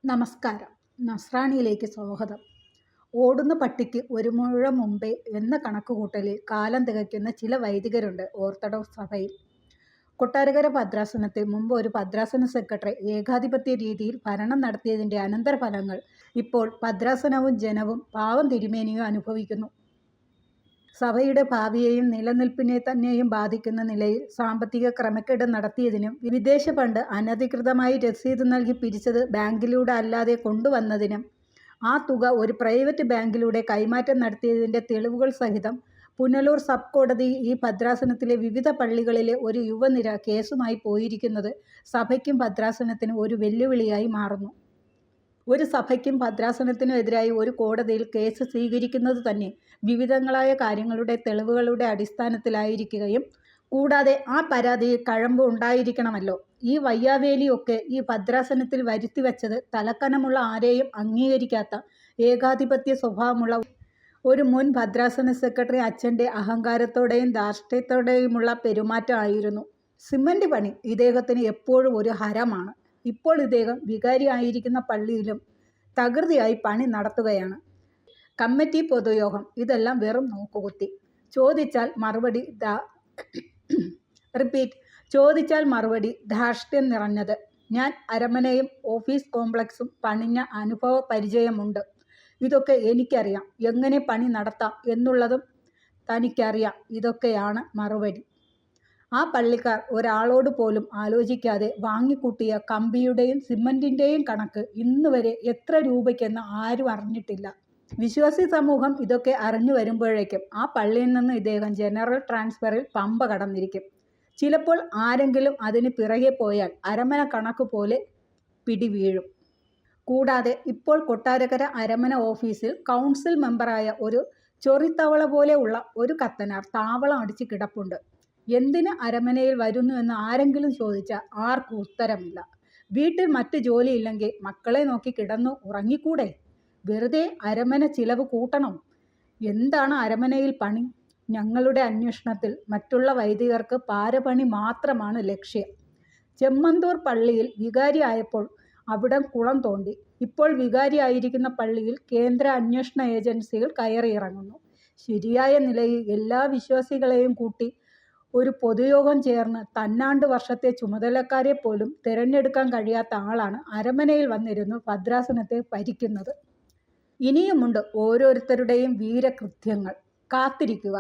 നമസ്കാരം. നസ്രാണിയിലേക്ക് സ്വാഗതം. ഓടുന്ന പട്ടിക്ക് ഒരു മുഴം മുമ്പേ എന്ന കണക്കുകൂട്ടലിൽ കാലം തികയ്ക്കുന്ന ചില വൈദികരുണ്ട് ഓർത്തഡോക്സ് സഭയിൽ. കൊട്ടാരക്കര ഭദ്രാസനത്തിൽ മുമ്പ് ഒരു ഭദ്രാസന സെക്രട്ടറി ഏകാധിപത്യ രീതിയിൽ ഭരണം നടത്തിയതിൻ്റെ അനന്തരഫലങ്ങൾ ഇപ്പോൾ ഭദ്രാസനവും ജനവും പാവം തിരുമേനിയും അനുഭവിക്കുന്നു. സഭയുടെ ഭാവിയെയും നിലനിൽപ്പിനെ തന്നെയും ബാധിക്കുന്ന നിലയിൽ സാമ്പത്തിക ക്രമക്കേട് നടത്തിയതിനും വിദേശ ഫണ്ട് അനധികൃതമായി രസീത് നൽകി പിരിച്ചത് ബാങ്കിലൂടെ അല്ലാതെ കൊണ്ടുവന്നതിനും ആ തുക ഒരു പ്രൈവറ്റ് ബാങ്കിലൂടെ കൈമാറ്റം നടത്തിയതിൻ്റെ തെളിവുകൾ സഹിതം പുനലൂർ സബ് കോടതി ഈ ഭദ്രാസനത്തിലെ വിവിധ പള്ളികളിലെ ഒരു യുവനിര കേസുമായി പോയിരിക്കുന്നത് സഭയ്ക്കും ഭദ്രാസനത്തിനും ഒരു വെല്ലുവിളിയായി മാറുന്നു. ഒരു സഭയ്ക്കും ഭദ്രാസനത്തിനും എതിരായി ഒരു കോടതിയിൽ കേസ് സ്വീകരിക്കുന്നത് തന്നെ വിവിധങ്ങളായ കാര്യങ്ങളുടെ തെളിവുകളുടെ അടിസ്ഥാനത്തിലായിരിക്കുകയും കൂടാതെ ആ പരാതിയിൽ കഴമ്പ് ഉണ്ടായിരിക്കണമല്ലോ. ഈ വയ്യാവേലിയൊക്കെ ഈ ഭദ്രാസനത്തിൽ വരുത്തിവെച്ചത് തലക്കനമുള്ള ആരെയും അംഗീകരിക്കാത്ത ഏകാധിപത്യ സ്വഭാവമുള്ള ഒരു മുൻ ഭദ്രാസന സെക്രട്ടറി അച്ഛൻ്റെ അഹങ്കാരത്തോടെയും ധാർഷ്ട്യത്തോടെയുമുള്ള പെരുമാറ്റമായിരുന്നു. സിമൻ്റ് പണി ഇദ്ദേഹത്തിന് എപ്പോഴും ഒരു ഹരമാണ്. ഇപ്പോൾ ഇദ്ദേഹം വികാരി ആയിരിക്കുന്ന പള്ളിയിലും തകൃതിയായി പണി നടത്തുകയാണ്. കമ്മിറ്റി പൊതുയോഗം ഇതെല്ലാം വെറും നോക്കുകുത്തി. ചോദിച്ചാൽ മറുപടി ധാർഷ്ട്യം നിറഞ്ഞത്. ഞാൻ അരമനയും ഓഫീസ് കോംപ്ലക്സും പണിഞ്ഞ അനുഭവ പരിചയമുണ്ട്. ഇതൊക്കെ എനിക്കറിയാം. എങ്ങനെ പണി നടത്താം എന്നുള്ളതും തനിക്കറിയാം. ഇതൊക്കെയാണ് മറുപടി. ആ പള്ളിക്കാർ ഒരാളോട് പോലും ആലോചിക്കാതെ വാങ്ങിക്കൂട്ടിയ കമ്പിയുടെയും സിമൻറ്റിൻ്റെയും കണക്ക് ഇന്നുവരെ എത്ര രൂപയ്ക്കെന്ന് ആരും അറിഞ്ഞിട്ടില്ല. വിശ്വാസി സമൂഹം ഇതൊക്കെ അറിഞ്ഞു വരുമ്പോഴേക്കും ആ പള്ളിയിൽ നിന്ന് ഇദ്ദേഹം ജനറൽ ട്രാൻസ്ഫറിൽ പമ്പ കടന്നിരിക്കും. ചിലപ്പോൾ ആരെങ്കിലും അതിന് പിറകെ പോയാൽ അരമന കണക്ക് പോലെ പിടിവീഴും. കൂടാതെ ഇപ്പോൾ കൊട്ടാരക്കര അരമന ഓഫീസിൽ കൗൺസിൽ മെമ്പറായ ഒരു ചൊറിത്തവള പോലെ ഉള്ള ഒരു കത്തനാർ താവളം അടിച്ച് കിടപ്പുണ്ട്. എന്തിന് അരമനയിൽ വരുന്നു എന്ന് ആരെങ്കിലും ചോദിച്ചാൽ ആർക്കും ഉത്തരമില്ല. വീട്ടിൽ മറ്റ് ജോലിയില്ലെങ്കിൽ മക്കളെ നോക്കി കിടന്നു ഉറങ്ങിക്കൂടെ? വെറുതെ അരമന ചിലവ് കൂട്ടണോ? എന്താണ് അരമനയിൽ പണി? ഞങ്ങളുടെ അന്വേഷണത്തിൽ മറ്റുള്ള വൈദികർക്ക് പാരപണി മാത്രമാണ് ലക്ഷ്യം. ചെമ്മന്തൂർ പള്ളിയിൽ വികാരി ആയപ്പോൾ അവിടം കുളം തോണ്ടി. ഇപ്പോൾ വികാരി ആയിരിക്കുന്ന പള്ളിയിൽ കേന്ദ്ര അന്വേഷണ ഏജൻസികൾ കയറിയിറങ്ങുന്നു. ശരിയായ നിലയിൽ എല്ലാ വിശ്വാസികളെയും കൂട്ടി ഒരു പൊതുയോഗം ചേർന്ന് തന്നാണ്ട് വർഷത്തെ ചുമതലക്കാരെ പോലും തിരഞ്ഞെടുക്കാൻ കഴിയാത്ത ആളാണ് അരമനയിൽ വന്നിരുന്നു ഭദ്രാസനത്തെ ഭരിക്കുന്നത്. ഇനിയുമുണ്ട് ഓരോരുത്തരുടെയും വീരകൃത്യങ്ങൾ. കാത്തിരിക്കുക.